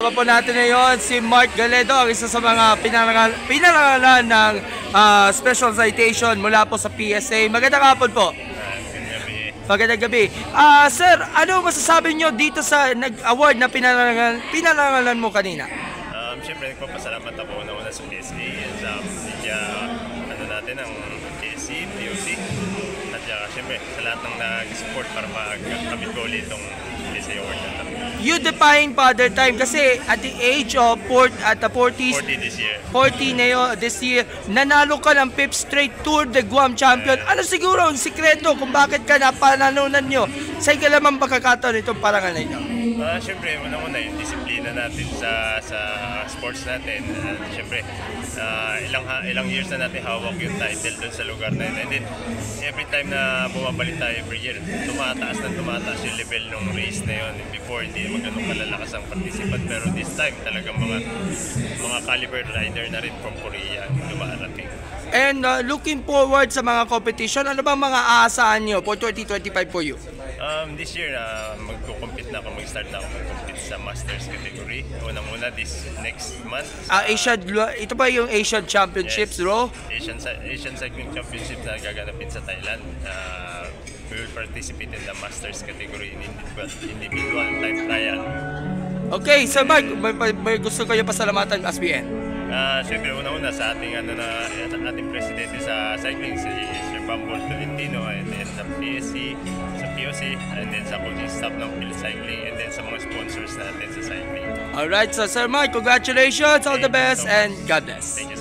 Kasama po natin ngayon si Mark Galedo, ang isa sa mga pinarangalan ng special citation mula po sa PSA. Magandang hapon po. Magandang gabi. Sir, ano masasabi nyo dito sa nag-award na pinarangalan mo kanina? Siyempre, nagpapasalamat ako una sa PSA and sa media natin ang PSA, POC. At siyempre, sa lahat ng nag-support para makakabit ko ulit itong PSA award na ito. You define Father Time kasi at the age of 40s, 40 this year. 40 na yun, this year, nanalo ka ng 5th straight Tour de Guam champion. Ano siguro ang sikreto kung bakit ka napanalunan nyo sa ikalamang pagkakataon itong parangal na ito? Siyempre, unang-una yung disiplina natin sa sports natin. Siyempre, ilang years na natin hawak yung title doon sa lugar na yun. And then, every time na bumabalik tayo every year, tumataas yung level ng race na yun. Before, hindi magandang malalakas ang participant. Pero this time, talagang mga caliber rider na rin from Korea dumarating. And looking forward sa mga competition, ano bang mga aasahan nyo for 2025 for you? This year, mag-compete na ako, mag-start na ako mag-compete sa Masters category. Unang-una this next month. Ito ba yung Asian Championships, bro? Asian Cycling Championships na gaganapin sa Thailand. We will participate in the Masters category in individual time trial. Okay, Sir Mark, may gusto kayo pasalamatan ng SBN? Siyempre, una-una sa ating presidente sa cycling, si Sir Bambol Tolentino, and then sa PSC, sa POC, and then sa coaching staff ng Phil Cycling, and then sa mga sponsors natin sa cycling. Alright, so Sir Mark, congratulations, all the best, and God bless. Thank you.